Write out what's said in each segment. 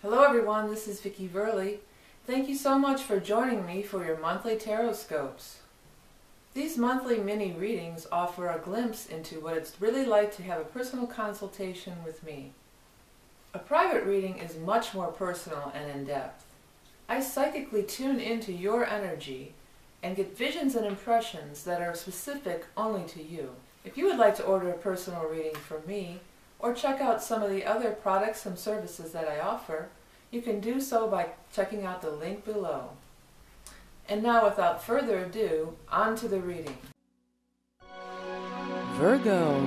Hello everyone, this is Vicki Verley. Thank you so much for joining me for your monthly tarot scopes. These monthly mini readings offer a glimpse into what it's really like to have a personal consultation with me. A private reading is much more personal and in-depth. I psychically tune into your energy and get visions and impressions that are specific only to you. If you would like to order a personal reading from me, or check out some of the other products and services that I offer, you can do so by checking out the link below. And now, without further ado, on to the reading. Virgo.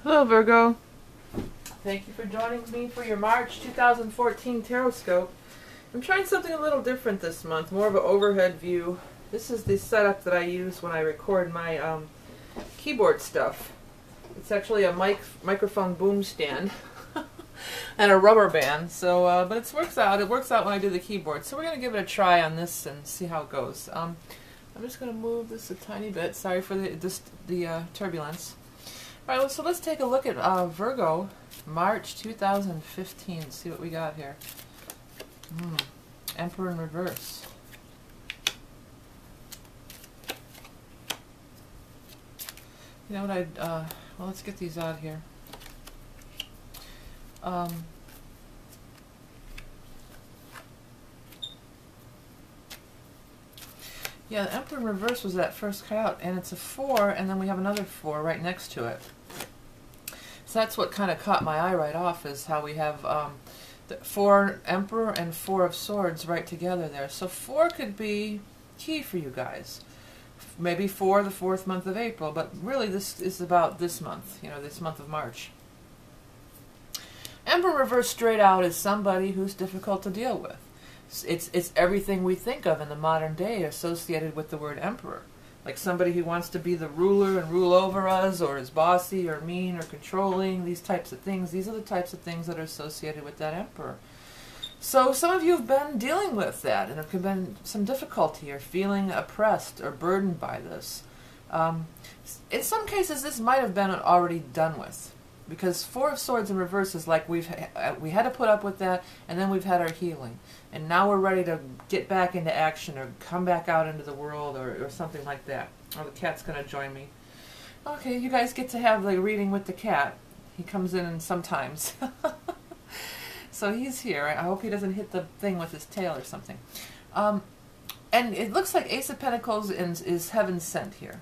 Hello Virgo. Thank you for joining me for your March 2014 tarot scope. I'm trying something a little different this month, more of an overhead view. This is the setup that I use when I record my keyboard stuff. It's actually a microphone boom stand and a rubber band. So, but it works out. It works out when I do the keyboard. So we're going to give it a try on this and see how it goes. I'm just going to move this a tiny bit. Sorry for the turbulence. All right, so let's take a look at Virgo, March 2015. See what we got here. Emperor in reverse. You know what well, let's get these out here. Yeah, the Emperor in reverse was that first cut out, and it's a 4, and then we have another 4 right next to it. So that's what kind of caught my eye right off, is how we have the 4 Emperor and 4 of Swords right together there. So 4 could be key for you guys. Maybe for the 4th month of April, but really this is about this month, you know, this month of March. Emperor reverse straight out is somebody who's difficult to deal with. It's everything we think of in the modern day associated with the word emperor. Like somebody who wants to be the ruler and rule over us, or is bossy or mean or controlling, these types of things. These are the types of things that are associated with that emperor. So some of you have been dealing with that, and there could have been some difficulty or feeling oppressed or burdened by this. In some cases, this might have been already done with, because 4 of Swords in reverse is like we had to put up with that, and then we've had our healing, and now we're ready to get back into action or come back out into the world or something like that. Oh, the cat's going to join me. Okay, you guys get to have the reading with the cat. He comes in sometimes. So he's here. I hope he doesn't hit the thing with his tail or something. And it looks like Ace of Pentacles is heaven sent here.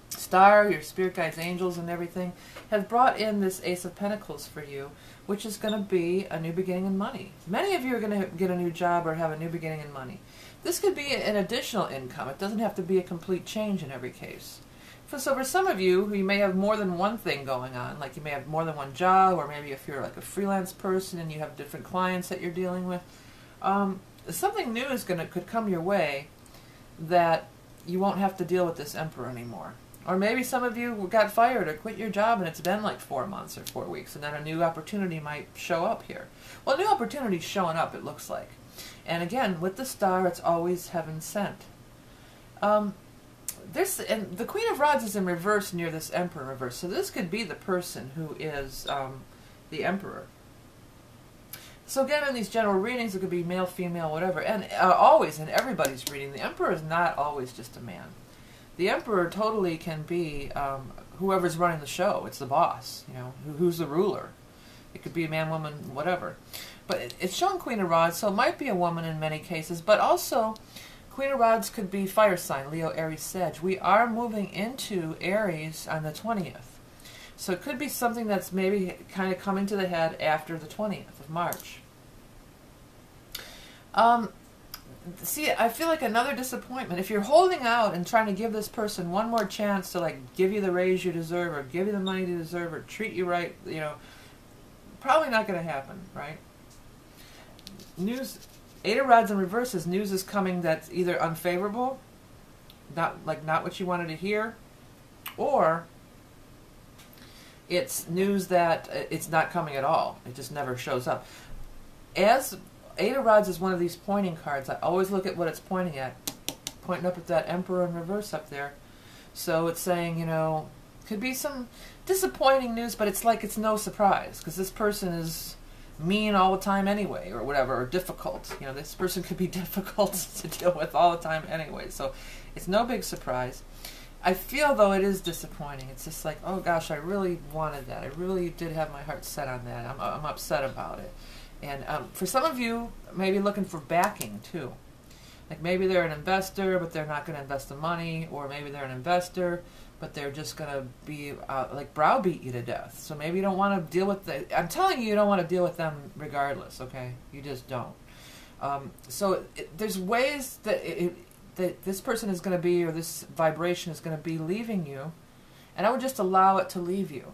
Star, your spirit guides, angels, and everything have brought in this Ace of Pentacles for you, which is going to be a new beginning in money. Many of you are going to get a new job or have a new beginning in money. This could be an additional income. It doesn't have to be a complete change in every case. So for some of you, you may have more than one thing going on, like you may have more than one job, or maybe if you're like a freelance person and you have different clients that you're dealing with, something new could come your way that you won't have to deal with this emperor anymore. Or maybe some of you got fired or quit your job and it's been like 4 months or 4 weeks, and then a new opportunity might show up here. Well, a new opportunity is showing up, it looks like. And again, with the star, it's always heaven sent. And the Queen of Rods is in reverse near this Emperor in reverse. So this could be the person who is the Emperor. So again, in these general readings, it could be male, female, whatever. And always in everybody's reading, the Emperor is not always just a man. The Emperor totally can be whoever's running the show. It's the boss, you know, who's the ruler. It could be a man, woman, whatever. But it's showing Queen of Rods, so it might be a woman in many cases, but also Queen of Rods could be fire sign, Leo, Aries, Sag. We are moving into Aries on the 20th. So it could be something that's maybe kind of coming to the head after the 20th of March. See, I feel like another disappointment. If you're holding out and trying to give this person one more chance to like give you the raise you deserve, or give you the money you deserve, or treat you right, you know, probably not going to happen, right? News. 8 of Rods in reverse is news is coming that's either unfavorable, not what you wanted to hear, or it's news that it's not coming at all. It just never shows up. As 8 of Rods is one of these pointing cards, I always look at what it's pointing at. Pointing up at that Emperor in reverse up there. So it's saying, you know, Could be some disappointing news, but it's like it's no surprise because this person is mean all the time anyway, or whatever, or difficult. You know, this person could be difficult to deal with all the time anyway, so it's no big surprise. I feel, though, it is disappointing. It's just like, oh gosh, I really wanted that. I really did have my heart set on that. I'm upset about it. And for some of you, maybe looking for backing, too. Like maybe they're an investor, but they're not going to invest the money, or maybe they're an investor, but they're just going to be, like, browbeat you to death. So maybe you don't want to deal with I'm telling you, you don't want to deal with them regardless, okay? You just don't. There's ways that that this person is going to be, or this vibration is going to be leaving you, and I would just allow it to leave you.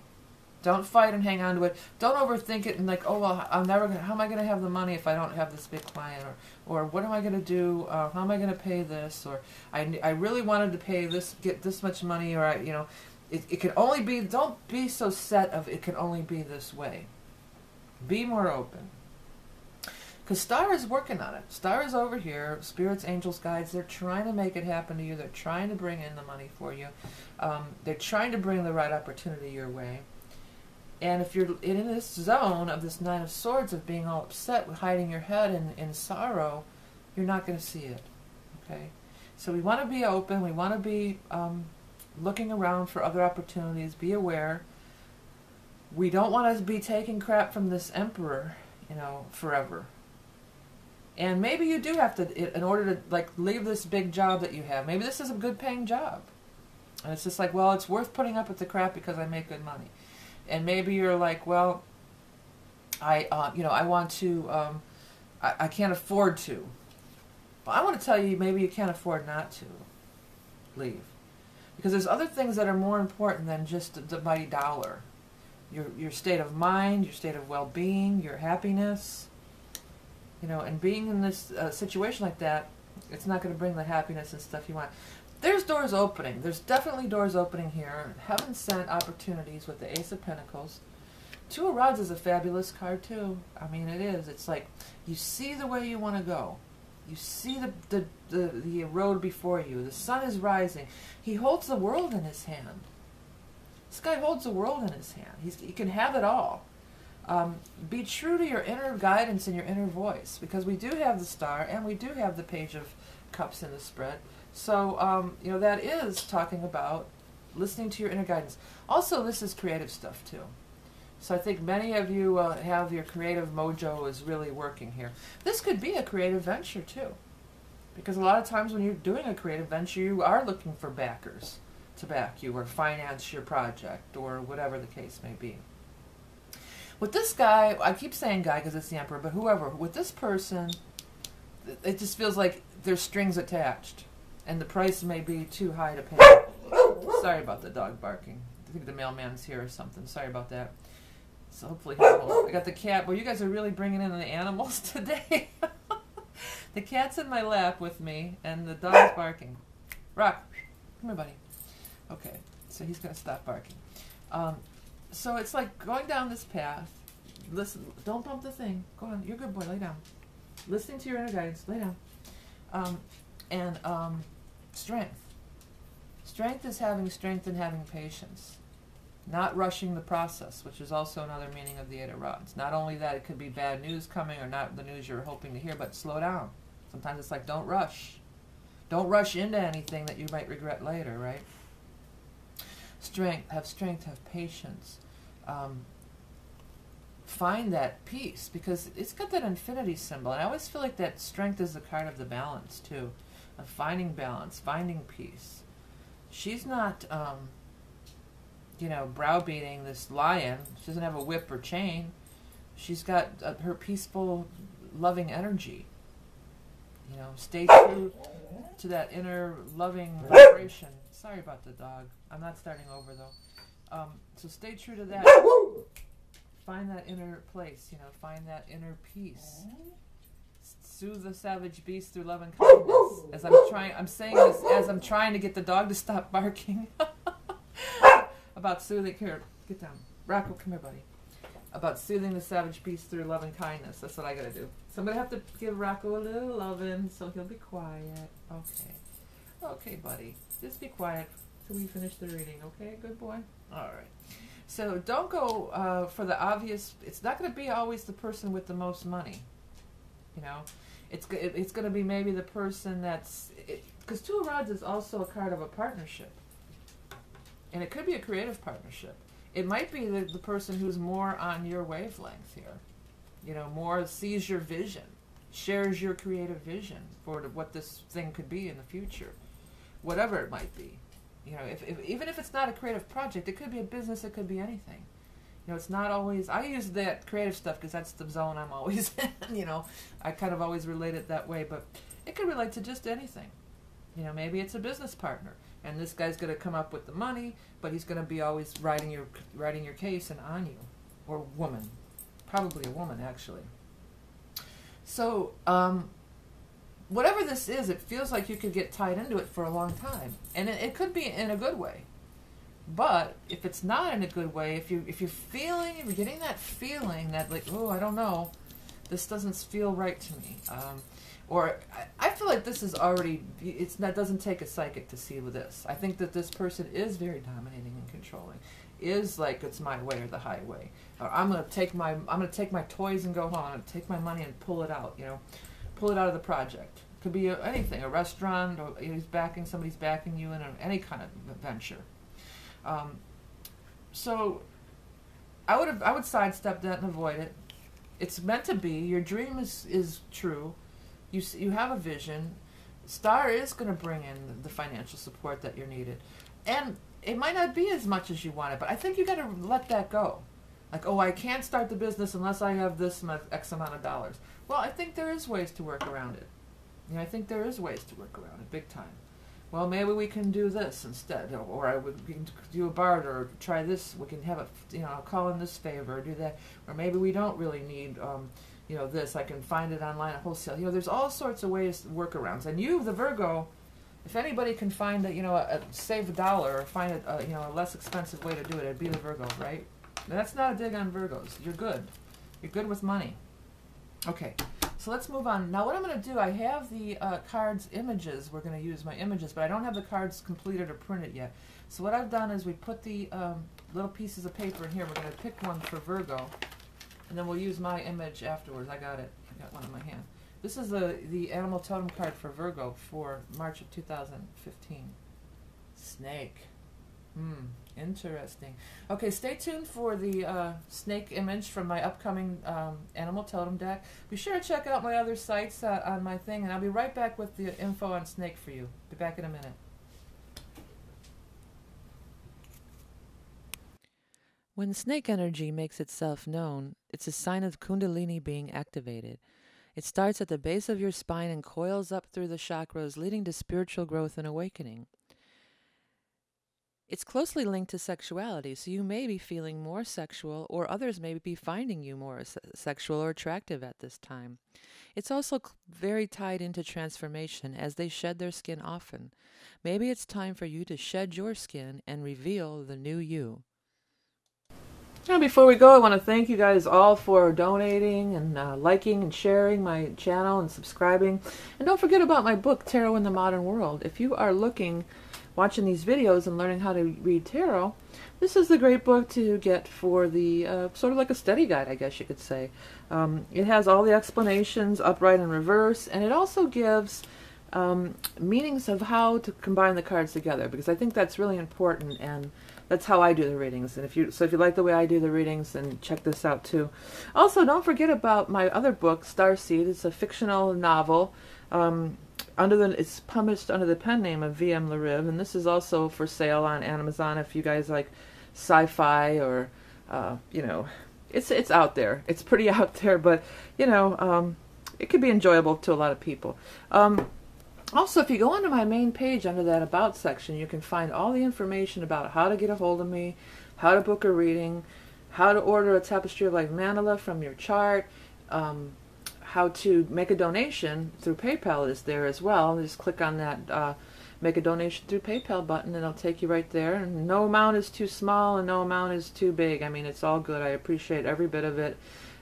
Don't fight and hang on to it. Don't overthink it and like, oh, well, I'm never gonna, how am I going to have the money if I don't have this big client? Or what am I going to do? How am I going to pay this? Or I really wanted to pay this, get this much money, or it can only be, don't be so set of it can only be this way. Be more open. Because Star is working on it. Star is over here. Spirits, angels, guides, they're trying to make it happen to you. They're trying to bring in the money for you. They're trying to bring the right opportunity your way. And if you're in this zone of this Nine of Swords, of being all upset, with hiding your head in sorrow, you're not going to see it. Okay? So we want to be open. We want to be looking around for other opportunities. Be aware. We don't want to be taking crap from this Emperor, forever. And maybe you do have to, in order to like leave this big job that you have. Maybe this is a good paying job. And it's just like, well, it's worth putting up with the crap because I make good money. And maybe you're like, well, I want to, I can't afford to. Well, I want to tell you, maybe you can't afford not to leave. Because there's other things that are more important than just the mighty dollar. Your state of mind, your state of well-being, your happiness. And being in this situation like that, it's not going to bring the happiness and stuff you want. There's doors opening. There's definitely doors opening here. Heaven sent opportunities with the Ace of Pentacles. Two of Rods is a fabulous card too. I mean, it is. It's like you see the way you want to go. You see the road before you. The sun is rising. He holds the world in his hand. This guy holds the world in his hand. He can have it all. Be true to your inner guidance and your inner voice, because we do have the Star and we do have the Page of Cups in the spread. So, that is talking about listening to your inner guidance. Also, this is creative stuff, too. So I think many of you have your creative mojo is really working here. This could be a creative venture, too. Because a lot of times when you're doing a creative venture, you are looking for backers to back you or finance your project or whatever the case may be. With this guy, I keep saying guy because it's the Emperor, but whoever, with this person, it just feels like there's strings attached. And the price may be too high to pay. Sorry about the dog barking. I think the mailman's here or something. Sorry about that. So hopefully I got the cat. Well, you guys are really bringing in the animals today. The cat's in my lap with me, and the dog's barking. Rock, come here, buddy. Okay, so he's going to stop barking. So it's like going down this path. Listen, don't bump the thing. Go on. You're a good boy. Lay down. Listening to your inner guidance. Lay down. Strength. Strength is having strength and having patience. Not rushing the process, which is also another meaning of the Eight of Rods. Not only that, it could be bad news coming or not the news you're hoping to hear, but slow down. Sometimes it's like, don't rush. Don't rush into anything that you might regret later, right? Strength, have patience. Find that peace, because it's got that infinity symbol. And I always feel like that strength is the card of the balance, too. Of finding balance, finding peace. She's not, browbeating this lion. She doesn't have a whip or chain. She's got her peaceful, loving energy. Stay true to that inner loving vibration. Sorry about the dog. I'm not starting over, though. So stay true to that. Find that inner place, find that inner peace. Soothe the savage beast through love and kindness. I'm saying this as I'm trying to get the dog to stop barking. About soothing, here, get down. Rocco, come here, buddy. About soothing the savage beast through love and kindness. That's what I gotta do. So I'm gonna have to give Rocco a little loving so he'll be quiet. Okay. Okay, buddy. Just be quiet till we finish the reading, okay? Good boy? All right. So don't go for the obvious. It's not going to be always the person with the most money. You know, it's going to be maybe the person that's... Because Two of Rods is also a card of a partnership. And it could be a creative partnership. It might be the person who's more on your wavelength here. You know, more sees your vision, shares your creative vision for what this thing could be in the future. Whatever it might be. You know, even if it's not a creative project, it could be a business, it could be anything. You know, it's not always... I use that creative stuff because that's the zone I'm always in, you know. I kind of always relate it that way, but it could relate to just anything. You know, maybe it's a business partner, and this guy's going to come up with the money, but he's going to be always writing your case and on you. Or woman. Probably a woman, actually. So, whatever this is, it feels like you could get tied into it for a long time. And it could be in a good way. But if it's not in a good way, if you're getting that feeling that like, oh, I don't know, this doesn't feel right to me. Or I feel like this is already, that doesn't take a psychic to see with this. I think that this person is very dominating and controlling. Is like it's my way or the highway. Or I'm gonna take my toys and go home. I'm gonna take my money and pull it out. You know, pull it out of the project. Could be anything, a restaurant, or somebody's backing you in any kind of venture. So I would sidestep that and avoid it. It's meant to be. Your dream is true. You have a vision. Star is going to bring in the financial support that you're needed, and it might not be as much as you wanted, but I think you got to let that go. Like, oh, I can't start the business unless I have this X amount of dollars. Well, I think there is ways to work around it. You know, I think there is ways to work around it, big time. Well, maybe we can do this instead, or we can do a barter, or try this. We can have I'll call in this favor, or do that, or maybe we don't really need, this. I can find it online at wholesale. You know, there's all sorts of ways, workarounds. And you, the Virgo, if anybody can find save $1 or find a less expensive way to do it, it'd be the Virgo, right? And that's not a dig on Virgos. You're good. You're good with money. Okay. So let's move on. Now what I'm going to do, I have the cards images. We're going to use my images, but I don't have the cards completed or printed yet. So what I've done is we put the little pieces of paper in here. We're going to pick one for Virgo, and then we'll use my image afterwards. I got it. I got one in my hand. This is the animal totem card for Virgo for March of 2015. Snake. Interesting. Okay, stay tuned for the snake image from my upcoming animal totem deck. Be sure to check out my other sites on my thing, and I'll be right back with the info on snake for you. Be back in a minute. When snake energy makes itself known, it's a sign of Kundalini being activated. It starts at the base of your spine and coils up through the chakras, leading to spiritual growth and awakening. It's closely linked to sexuality, so you may be feeling more sexual, or others may be finding you more sexual or attractive at this time. It's also very tied into transformation, as they shed their skin often. Maybe it's time for you to shed your skin and reveal the new you. Now, before we go, I want to thank you guys all for donating and liking and sharing my channel and subscribing. And don't forget about my book, Tarot in the Modern World. If you are watching these videos and learning how to read tarot, this is the great book to get for the sort of like a study guide, I guess you could say. It has all the explanations, upright and reverse, and it also gives meanings of how to combine the cards together, because I think that's really important, and that's how I do the readings. And if you like the way I do the readings, then check this out too. Also, don't forget about my other book, Starseed. It's a fictional novel. It's published under the pen name of V.M. Lariv, and this is also for sale on Amazon if you guys like sci-fi or, it's out there. It's pretty out there, but, it could be enjoyable to a lot of people. Also, if you go onto my main page under that About section, you can find all the information about how to get a hold of me, how to book a reading, how to order a Tapestry of Life mandala from your chart, how to make a donation through PayPal is there as well. Just click on that make a donation through PayPal button, and it'll take you right there. And no amount is too small and no amount is too big. I mean, it's all good. I appreciate every bit of it.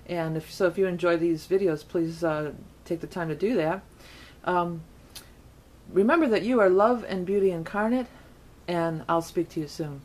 And if you enjoy these videos, please take the time to do that. Remember that you are love and beauty incarnate. and I'll speak to you soon.